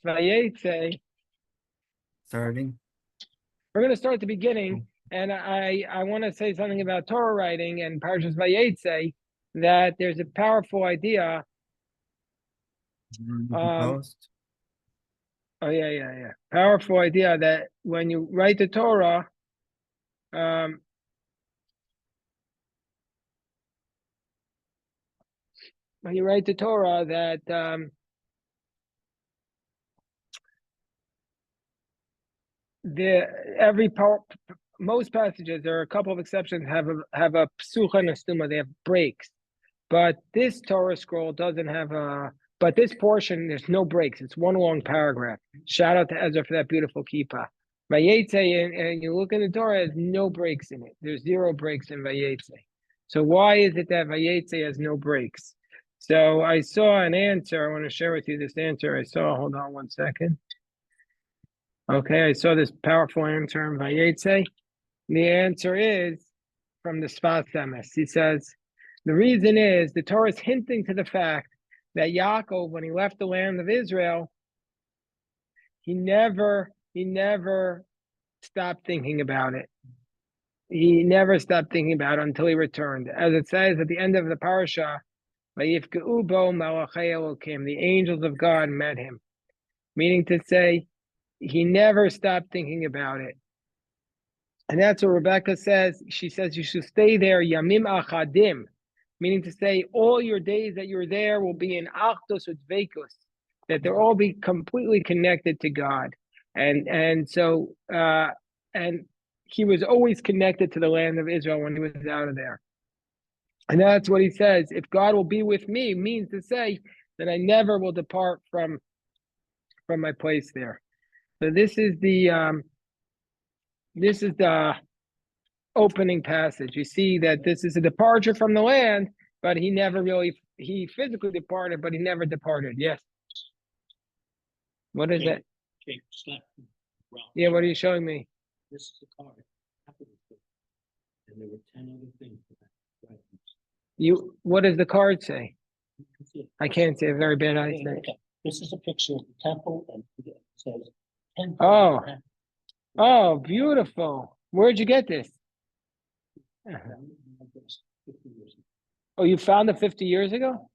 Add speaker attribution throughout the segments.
Speaker 1: Vayetzei.
Speaker 2: Starting.
Speaker 1: We're going to start at the beginning, and I want to say something about Torah writing and Parshas Vayetzei, that there's a powerful idea. Powerful idea that when you write the Torah, that most passages, there are a couple of exceptions, have a psucha and a stuma, they have breaks, but this Torah scroll doesn't have but this portion, there's no breaks. It's one long paragraph. Shout out to Ezra for that beautiful kippah. Vayetzei, and you look in the Torah, there's no breaks in it. There's 0 breaks in Vayetzei. So why is it that Vayetzei has no breaks? So I saw an answer. I want to share with you this answer. Hold on one second. Okay, I saw this powerful answer in Vayetzei. The answer is from the Sfas Emes. He says, the reason is the Torah is hinting to the fact that Yaakov, when he left the land of Israel, he never stopped thinking about it. He never stopped thinking about it until he returned. As it says at the end of the parasha, Vayifkeu bo malachei Elokim, the angels of God met him. Meaning to say, he never stopped thinking about it. And that's what Rebecca says. She says you should stay there, yamim achadim. Meaning to say, all your days that you're there will be in achdus u'dveikus, that they'll all be completely connected to God, and so he was always connected to the land of Israel when he was out of there, and that's what he says. If God will be with me, means to say that I never will depart from my place there. So this is the opening passage. You see that this is a departure from the land, but he physically departed, but he never departed. Yes. What is that? Yeah, what are you showing me?
Speaker 3: This is a card. And there were 10 other things.
Speaker 1: What does the card say? I can't see, a very bad eyesight.
Speaker 3: This is a picture of the temple, and it says 10.
Speaker 1: Oh, beautiful. Where'd you get this? Oh, you found it 50 years ago?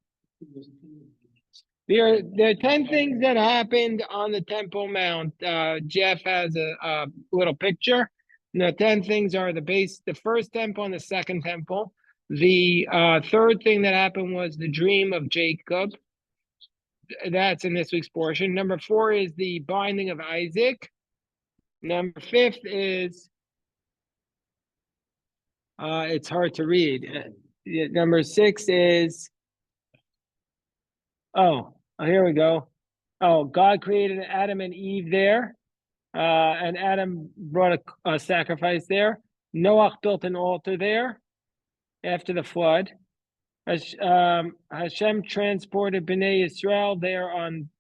Speaker 1: There are 10 things that happened on the Temple Mount. Jeff has a little picture. And the 10 things are the first temple and the second temple. The third thing that happened was the dream of Jacob. That's in this week's portion. Number 4 is the binding of Isaac. Number 5 is it's hard to read. Number 6 is here we go. God created Adam and Eve there, and Adam brought a sacrifice there. Noah built an altar there after the flood. Hashem transported Bnei Yisrael there on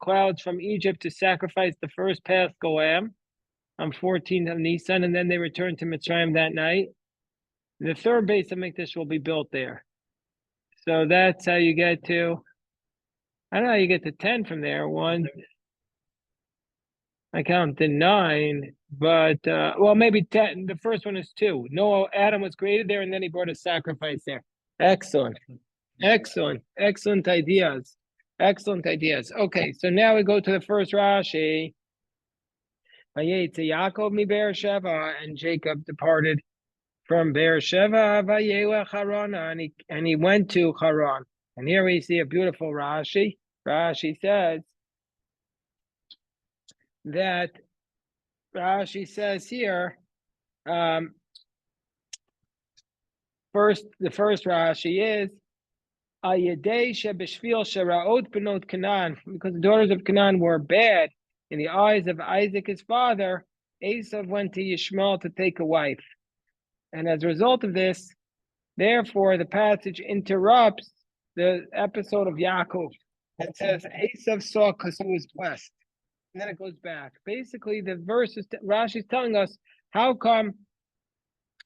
Speaker 1: clouds from Egypt to sacrifice the first Paschal lamb on 14th of Nisan, and then they returned to Mitzrayim that night. The third base of Mikdash will be built there. So that's how you get to, I don't know how you get to 10 from there. I counted 9, but, maybe 10. The first one is 2. Adam was created there, and then he brought a sacrifice there. Excellent ideas. Okay, so now we go to the first Rashi. Vayetzei Yaakov mi Beersheva, and Jacob departed from Beersheva, Vayelech Harana, and he went to Haran. And here we see a beautiful Rashi. Rashi says here, the first Rashi is Ayedei shebeshvil sheraot benot Canaan, because the daughters of Canaan were bad in the eyes of Isaac his father. Esav went to Yishmael to take a wife, and as a result of this, therefore, the passage interrupts the episode of Yaakov. It says Esav saw because he was blessed, and then it goes back. Basically, the verse is Rashi is telling us how come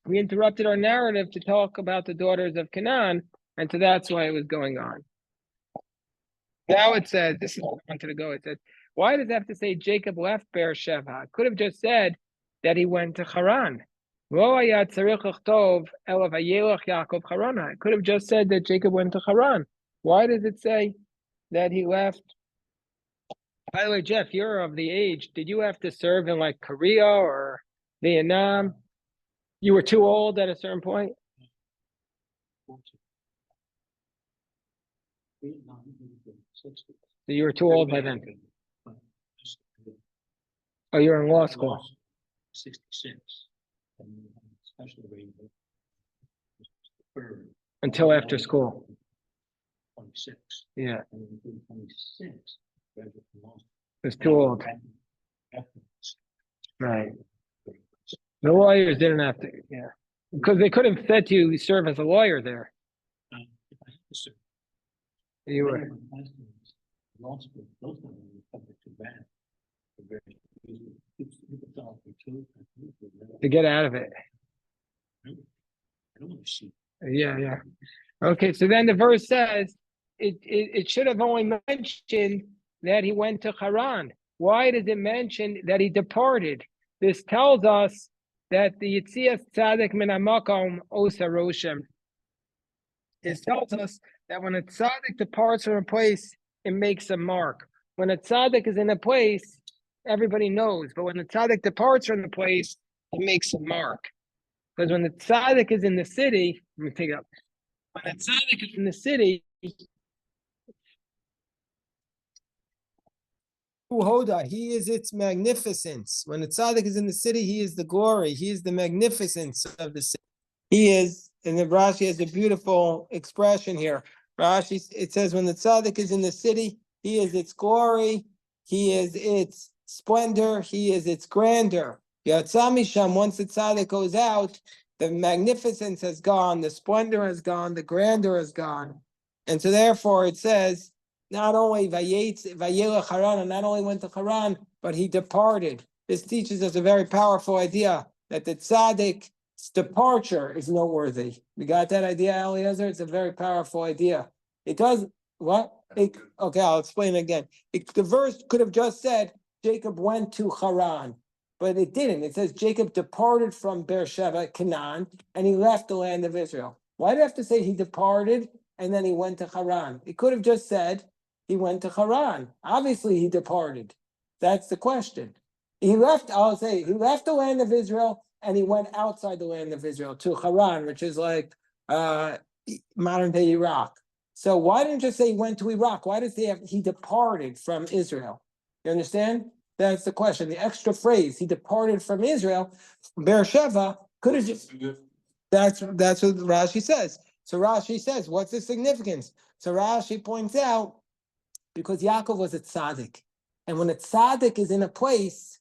Speaker 1: we interrupted our narrative to talk about the daughters of Canaan, and so that's why it was going on. Now it says, this is where I wanted to go. It says, Why does it have to say Jacob left Beersheba? It could have just said that he went to Haran. It could have just said that Jacob went to Haran. Why does it say that he left? By the way, Jeff, you're of the age. Did you have to serve in like Korea or Vietnam? You were too old at a certain point? So you were too old by then. Oh, you were in law school.
Speaker 3: 66. And special arrangement.
Speaker 1: Until after school.
Speaker 3: 26.
Speaker 1: Yeah.
Speaker 3: And then 26. Graduate from law school.
Speaker 1: It was too old. Right. The lawyers didn't have to, yeah. Because they could have said to you, serve as a lawyer there.
Speaker 3: If I had to serve.
Speaker 1: You were.
Speaker 3: Law school, those guys were subject to ban.
Speaker 1: To get out of it.
Speaker 3: I don't want to see.
Speaker 1: Yeah. Okay, so then the verse says it should have only mentioned that he went to Haran. Why does it mention that he departed? This tells us that the Yitzias Tzadik min hamakom osa roshem. It tells us that when a tzaddik departs from a place, it makes a mark. When a tzaddik is in a place, everybody knows. But when the tzaddik departs from the place, it makes a mark. Because when the tzaddik is in the city, let me take it up. When the tzaddik is in the city, Hoda, he is its magnificence. When the tzaddik is in the city, he is the glory. He is the magnificence of the city. He is, and the Rashi has a beautiful expression here. Rashi, it says, when the tzaddik is in the city, he is its glory. He is its splendor. He is its grandeur. Yatzamisham, once the tzaddik goes out, the magnificence has gone, the splendor has gone, the grandeur has gone. And so therefore it says, not only Vayelech Haran, and not only went to Haran, but he departed. This teaches us a very powerful idea that the tzaddik's departure is noteworthy. You got that idea, Eliezer? It's a very powerful idea. It does what? Okay, I'll explain it again. The verse could have just said Jacob went to Haran, but it didn't. It says Jacob departed from Beersheba, Canaan, and he left the land of Israel. Why do I have to say he departed and then he went to Haran? It could have just said he went to Haran. Obviously, he departed. That's the question. He left, I'll say, he left the land of Israel and he went outside the land of Israel to Haran, which is like modern day Iraq. So why didn't you say he went to Iraq? Why does he departed from Israel? You understand? That's the question. The extra phrase, he departed from Israel, Beersheba, could have just, that's what Rashi says. So Rashi says, what's the significance? So Rashi points out, because Yaakov was a tzaddik. And when a tzaddik is in a place,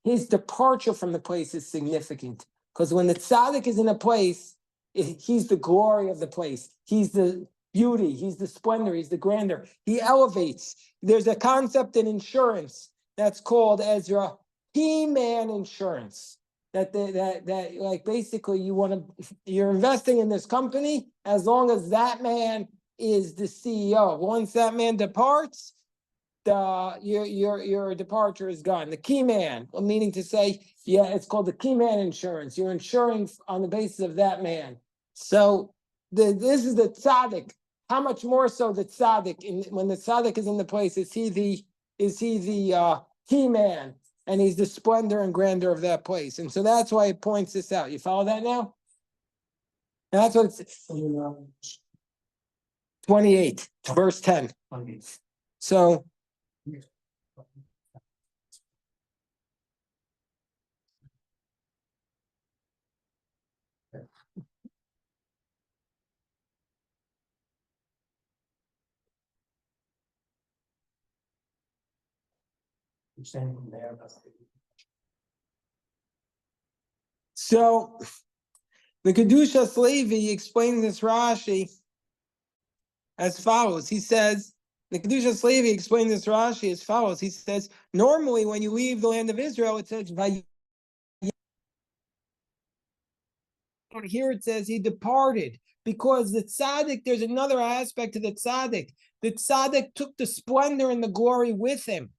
Speaker 1: his departure from the place is significant. Because when the tzaddik is in a place, he's the glory of the place. He's the beauty. He's the splendor. He's the grandeur. He elevates. There's a concept in insurance that's called, Ezra, key man insurance. That like basically you're investing in this company as long as that man is the CEO. Once that man departs, your departure is gone. The key man, meaning to say, it's called the key man insurance. You're insuring on the basis of that man. So this is the tzaddik. How much more so the tzaddik? When the tzaddik is in the place, is he the key man, and he's the splendor and grandeur of that place. And so that's why it points this out. You follow that now? And that's what it's 28, verse 10. So the Kedushas Levi explains this Rashi as follows. He says, the Kedushas Levi explains this Rashi as follows. He says, normally when you leave the land of Israel, it says, here it says he departed, because the tzaddik, there's another aspect to the tzaddik. the tzaddik took the splendor and the glory with him.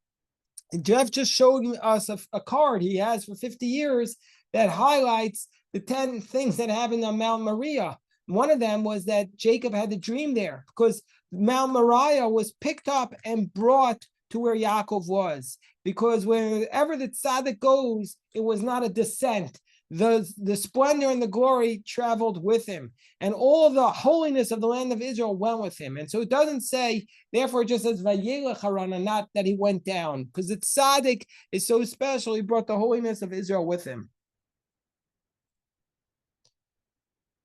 Speaker 1: And Jeff just showed us a card he has for 50 years that highlights the 10 things that happened on Mount Moriah. One of them was that Jacob had the dream there because Mount Moriah was picked up and brought to where Yaakov was. Because wherever the tzaddik goes, it was not a descent. The splendor and the glory traveled with him, and all the holiness of the land of Israel went with him. And so it doesn't say, therefore, it just says Vayelech Harana, not that he went down, because the tzaddik is so special. He brought the holiness of Israel with him.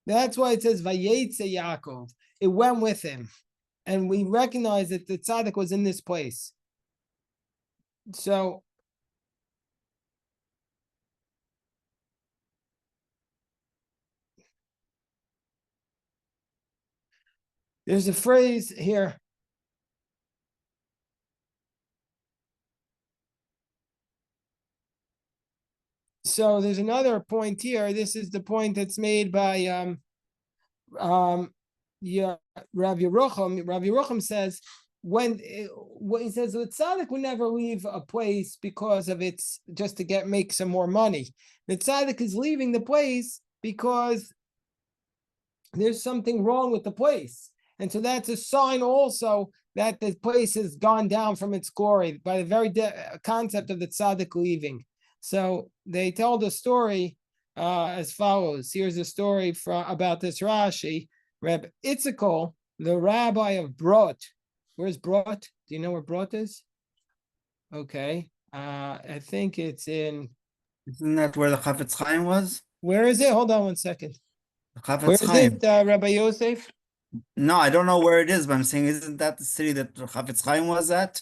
Speaker 1: That's why it says Vayetzei Yaakov. It went with him, and we recognize that the tzaddik was in this place. So. There's a phrase here. So there's another point here. This is the point that's made by Rav Yerucham. Rav Yerucham says when he says the tzaddik would never leave a place because of its just to make some more money. The tzaddik is leaving the place because there's something wrong with the place. And so that's a sign also that the place has gone down from its glory by the very concept of the tzaddik leaving. So they tell the story as follows. Here's a story about this Rashi. Reb Itzikol, the rabbi of Brot. Where's Brot? Do you know where Brot is? Okay. I think it's in...
Speaker 2: Isn't that where the Chafetz Chaim was?
Speaker 1: Where is it? Hold on one second.
Speaker 2: The Chafetz
Speaker 1: Where is
Speaker 2: Chaim.
Speaker 1: it, Rabbi Yosef?
Speaker 2: No, I don't know where it is, but I'm saying, isn't that the city that Chafetz Chaim was at?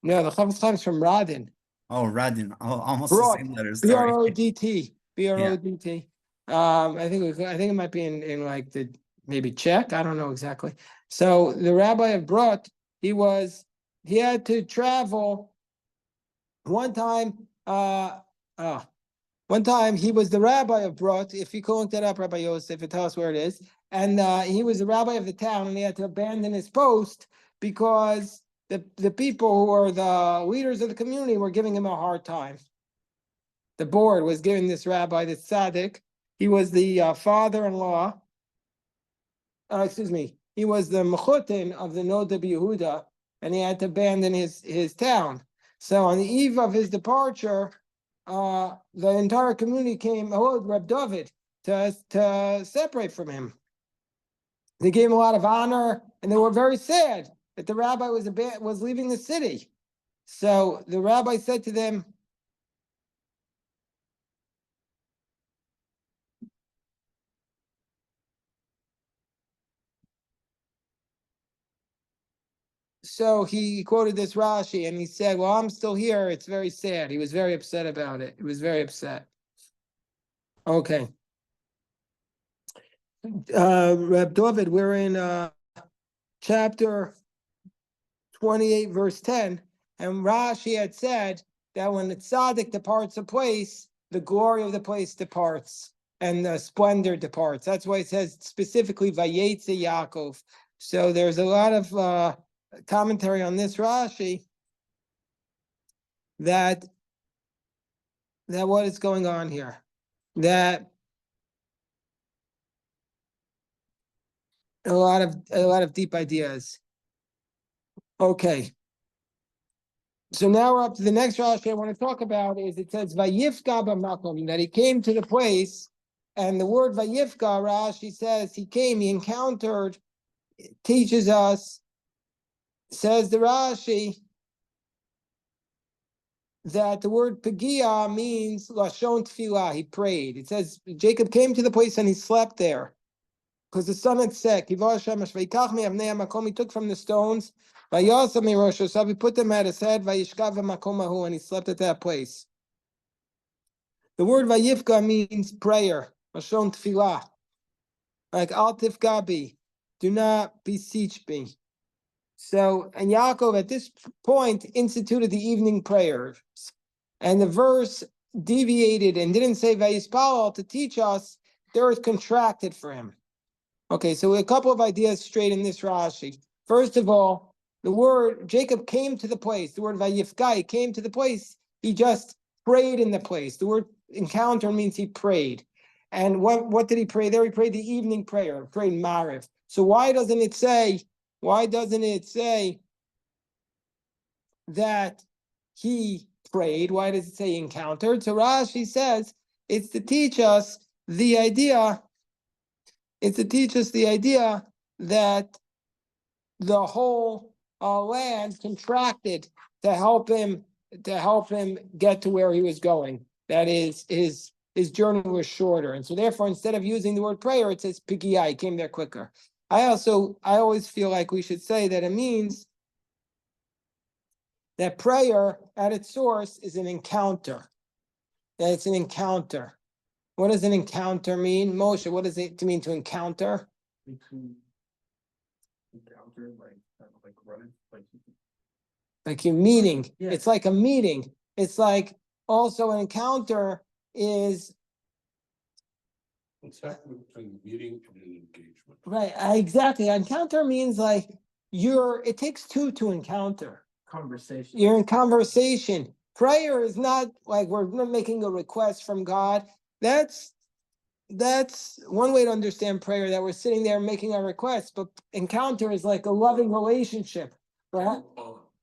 Speaker 1: No, the Chafetz Chaim is from Radin.
Speaker 2: Oh, Radin. Oh, almost
Speaker 1: Brot.
Speaker 2: the same letters. Sorry.
Speaker 1: B-R-O-D-T. B-R-O-D-T. I think it might be in like the maybe Czech. I don't know exactly. So the rabbi of Brot, he had to travel one time. One time he was the rabbi of Brot. If you can look that up, Rabbi Yosef, and tell us where it is. And he was the rabbi of the town, and he had to abandon his post because the people who are the leaders of the community were giving him a hard time. The board was giving this rabbi, this tzaddik, he was the father-in-law, he was the mechutin of the Noda Yehuda, and he had to abandon his town. So on the eve of his departure, the entire community came, Reb David, to separate from him. They gave him a lot of honor, and they were very sad that the rabbi was leaving the city. So the rabbi said to them, so he quoted this Rashi, and he said, well, I'm still here. It's very sad. He was very upset about it. He was very upset. Okay. Reb David, we're in chapter 28, verse 10, and Rashi had said that when the tzaddik departs a place, the glory of the place departs, and the splendor departs. That's why it says specifically Vayetzei Yaakov. So there's a lot of commentary on this Rashi that what is going on here, that a lot of deep ideas. Okay. So now we're up to the next Rashi I want to talk about is it says Vayifka b'makom, that he came to the place, and the word Vayifka, Rashi says he encountered, teaches us, says the Rashi, that the word Pegia means Lashon Tfilah, he prayed. It says Jacob came to the place and he slept there because the sun had set. He took from the stones, he put them at his head, and he slept at that place. The word Vayifka means prayer, Lashon Tfilah. Like Al Tifgabi, do not beseech me. So, and Yaakov at this point instituted the evening prayers. And the verse deviated and didn't say Vayispalal to teach us the earth contracted for him. Okay, so a couple of ideas straight in this Rashi. First of all, the word Jacob came to the place. The word Vayifkai came to the place. He just prayed in the place. The word encounter means he prayed. And what did he pray there? He prayed the evening prayer, prayed Mariv. So why doesn't it say that he prayed? Why does it say encountered? So Rashi says it's to teach us the idea. It's to teach us the idea that the whole land contracted to help him get to where he was going. That is, his journey was shorter, and so therefore, instead of using the word prayer, it says pigia. He came there quicker. I always feel like we should say that it means that prayer at its source is an encounter. That it's an encounter. What does an encounter mean, Moshe? What does it mean to encounter?
Speaker 3: Encounter, like running,
Speaker 1: Like you're meeting.
Speaker 3: Yeah.
Speaker 1: It's like a meeting. It's like also an encounter is
Speaker 4: Exactly between meeting and an engagement.
Speaker 1: right. Exactly. Encounter means like it takes two to encounter.
Speaker 3: conversation.
Speaker 1: You're in conversation. Prayer is not like we're not making a request from God. That's one way to understand prayer, that we're sitting there making our requests, but encounter is like a loving relationship. Right?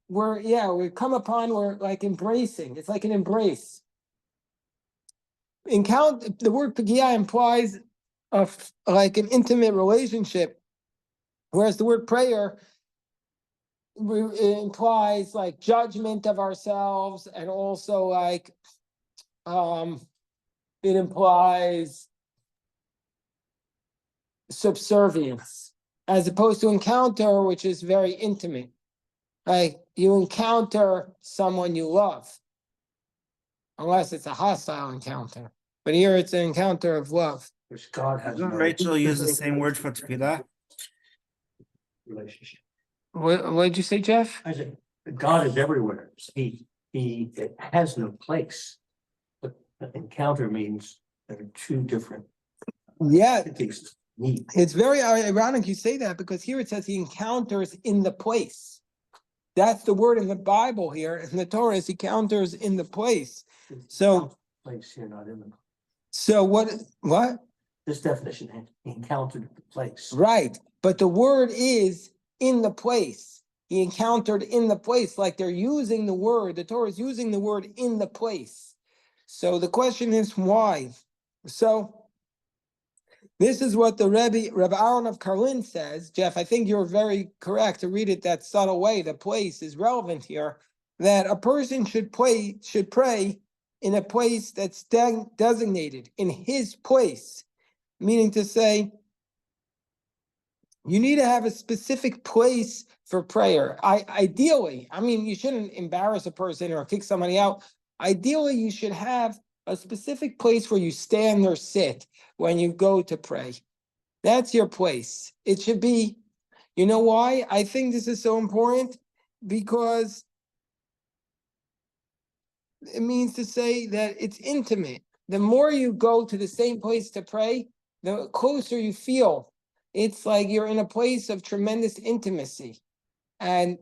Speaker 1: We come upon, we're like embracing. It's like an embrace. The word pagia implies like an intimate relationship, whereas the word prayer it implies like judgment of ourselves, and also like it implies subservience, as opposed to encounter, which is very intimate. Like you encounter someone you love, unless it's a hostile encounter. But here it's an encounter of love.
Speaker 3: Which God has
Speaker 2: Doesn't
Speaker 3: no
Speaker 2: Rachel use the same word for tefillah?
Speaker 3: relationship.
Speaker 1: What did you say, Jeff?
Speaker 3: I said, God is everywhere. He has no place. But encounter means there are two different
Speaker 1: Yeah,
Speaker 3: entities meet.
Speaker 1: it's very ironic you say that, because here it says he encounters in the place. That's the word in the Bible here. In the Torah is he encounters in the place. So
Speaker 3: Place here, not in the.
Speaker 1: So what?
Speaker 3: This definition encountered the place.
Speaker 1: Right. But the word is in the place. He encountered in the place, like they're using the word. The Torah is using the word in the place. So the question is why? So this is what the Rebbe Aaron of Karlin says. Jeff, I think you're very correct to read it that subtle way. The place is relevant here. That a person should pray in a place that's designated, in his place. Meaning to say, you need to have a specific place for prayer. Ideally, I mean, you shouldn't embarrass a person or kick somebody out. Ideally, you should have a specific place where you stand or sit when you go to pray. That's your place. It should be, you know why? I think this is so important, because it means to say that it's intimate. The more you go to the same place to pray, the closer you feel. It's like you're in a place of tremendous intimacy. And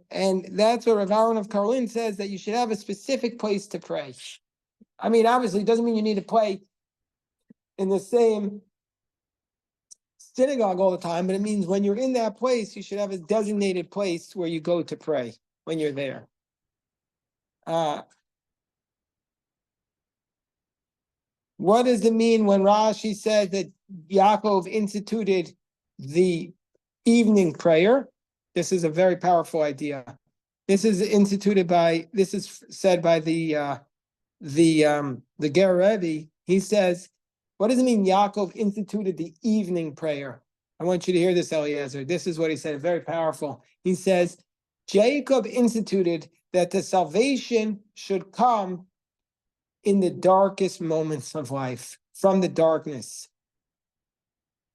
Speaker 1: that's what Rav Aaron of Karlin says, that you should have a specific place to pray. I mean, obviously, it doesn't mean you need to pray in the same synagogue all the time, but it means when you're in that place, you should have a designated place where you go to pray when you're there. What does it mean when Rashi says that Yaakov instituted the evening prayer? This is a very powerful idea. This is said by the Ger Rebbe. He says, what does it mean Yaakov instituted the evening prayer? I want you to hear this, Eliezer. This is what he said, very powerful. He says, Jacob instituted that the salvation should come in the darkest moments of life, from the darkness.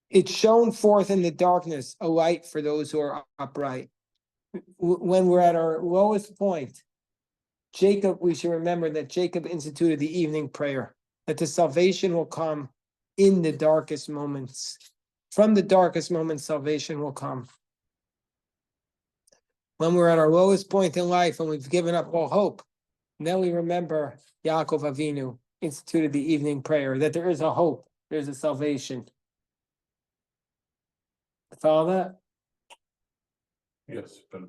Speaker 1: It's shown forth in the darkness, a light for those who are upright. When we're at our lowest point, we should remember that Jacob instituted the evening prayer, that the salvation will come in the darkest moments. From the darkest moments, salvation will come. when we're at our lowest point in life and we've given up all hope. And then we remember Yaakov Avinu instituted the evening prayer, that there is a hope, there's a salvation. Follow that?
Speaker 4: Yes, but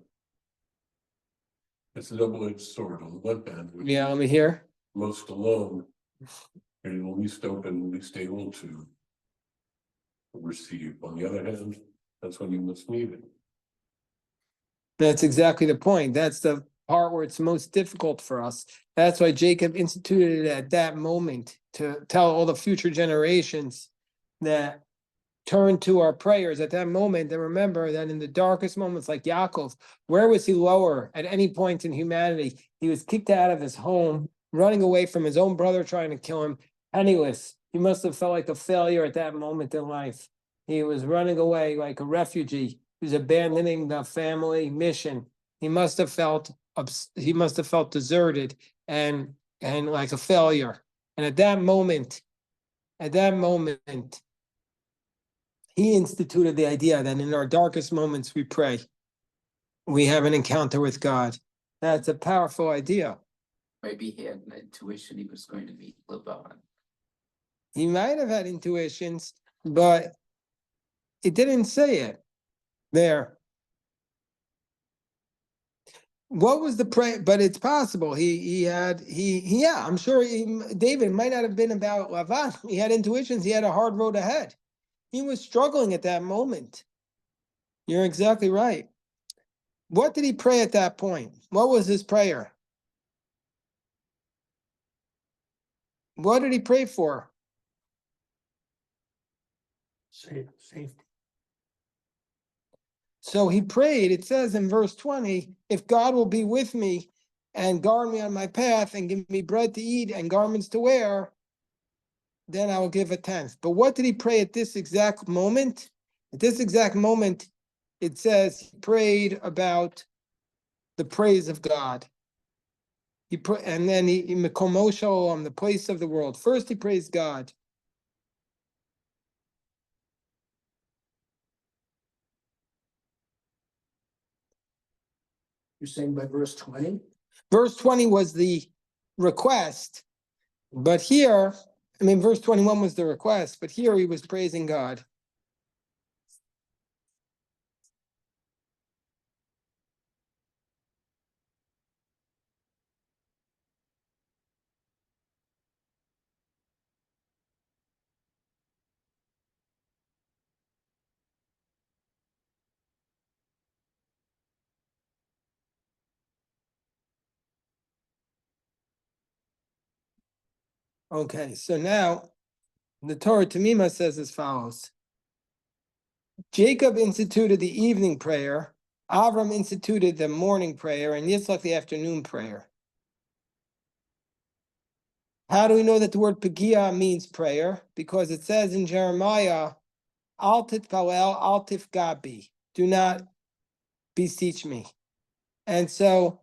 Speaker 4: it's a double-edged sword. On the one hand, we're
Speaker 1: Yeah, let me hear.
Speaker 4: most alone and least open, least able to receive. On the other hand, that's when you most need it.
Speaker 1: That's exactly the point. That's the part where it's most difficult for us. That's why Jacob instituted it at that moment to tell all the future generations that turn to our prayers at that moment. And remember that in the darkest moments, like Yaakov, where was he lower at any point in humanity? He was kicked out of his home, running away from his own brother trying to kill him, penniless. He must have felt like a failure at that moment in life. He was running away like a refugee. He was abandoning the family mission. He must have felt deserted and like a failure. And at that moment, he instituted the idea that in our darkest moments we pray. We have an encounter with God. That's a powerful idea.
Speaker 5: Maybe he had an intuition he was going to meet Laban.
Speaker 1: He might have had intuitions, but it didn't say it there. What was the prayer? But it's possible I'm sure David might not have been about Lavan. He had intuitions. He had a hard road ahead. He was struggling at that moment. You're exactly right. What did he pray at that point? What was his prayer? What did he pray for?
Speaker 3: Safety.
Speaker 1: So he prayed, it says in verse 20, if God will be with me and guard me on my path and give me bread to eat and garments to wear, then I will give a tenth. But what did he pray at this exact moment? At this exact moment, it says he prayed about the praise of God. And then he Mekomo Shalom, the place of the world. First he praised God.
Speaker 3: You're saying by verse 20?
Speaker 1: Verse 20 was the request, but here, verse 21 was the request, but here he was praising God. Okay, so now the Torah Tamima says as follows. Jacob instituted the evening prayer, Avram instituted the morning prayer, and Yitzchak the afternoon prayer. How do we know that the word Pagia means prayer? Because it says in Jeremiah, Al titpalel, al tifgabi. Do not beseech me. And so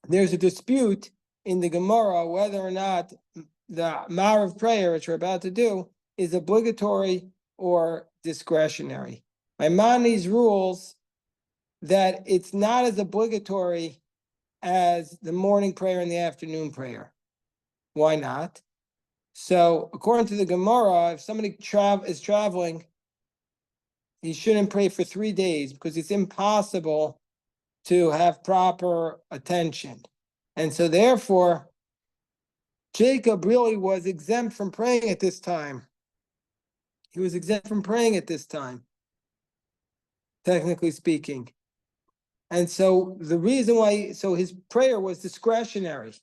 Speaker 1: there's a dispute in the Gemara whether or not the Ma'ariv prayer, which we're about to do, is obligatory or discretionary. Maimonides rules that it's not as obligatory as the morning prayer and the afternoon prayer. Why not? So according to the Gemara, if somebody is traveling, he shouldn't pray for 3 days because it's impossible to have proper attention. And so therefore, Jacob really was exempt from praying at this time. He was exempt from praying at this time, technically speaking. And so the reason why, so his prayer was discretionary.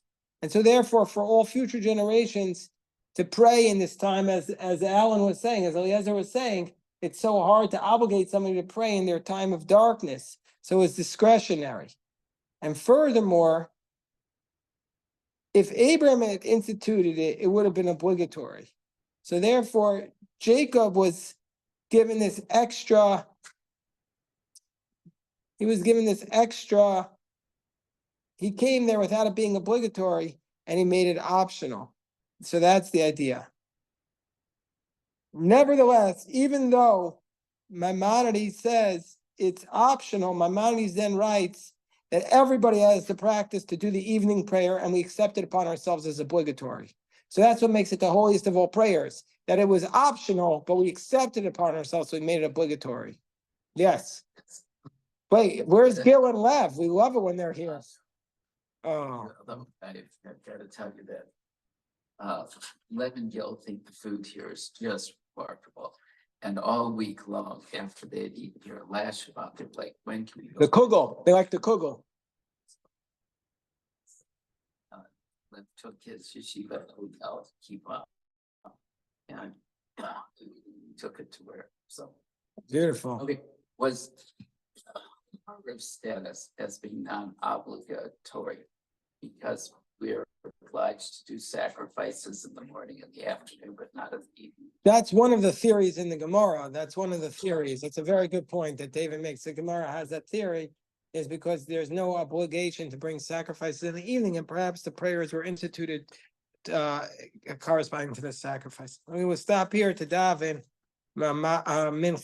Speaker 1: And so therefore, for all future generations to pray in this time, as Alan was saying, as Eliezer was saying, it's so hard to obligate somebody to pray in their time of darkness. So it's discretionary. And furthermore, if Abraham had instituted it, it would have been obligatory. So therefore, Jacob was given this extra, he came there without it being obligatory, and he made it optional. So that's the idea. Nevertheless, even though Maimonides says it's optional, Maimonides then writes that everybody has to practice to do the evening prayer, and we accept it upon ourselves as obligatory. So that's what makes it the holiest of all prayers, that it was optional, but we accepted it upon ourselves, so we made it obligatory. Yes. Wait, where's Gil and Lev? We love it when they're here. Oh,
Speaker 5: Although I've got to tell you that Lev and Gil think the food here is just remarkable. And all week long, after they'd eaten here last Shabbat, they're like, when can we go?
Speaker 1: the kugel. They like the kugel.
Speaker 5: Lev took his yeshiva hotel to keep up. And took it to where, so,
Speaker 1: Beautiful.
Speaker 5: okay, was program status as being non-obligatory because we're obliged to do sacrifices in the morning and the afternoon, but not in the evening.
Speaker 1: That's one of the theories in the Gemara. That's one of the theories. It's a very good point that David makes. The Gemara has that theory is because there's no obligation to bring sacrifices in the evening, and perhaps the prayers were instituted corresponding to the sacrifice. We will stop here to daven mincha.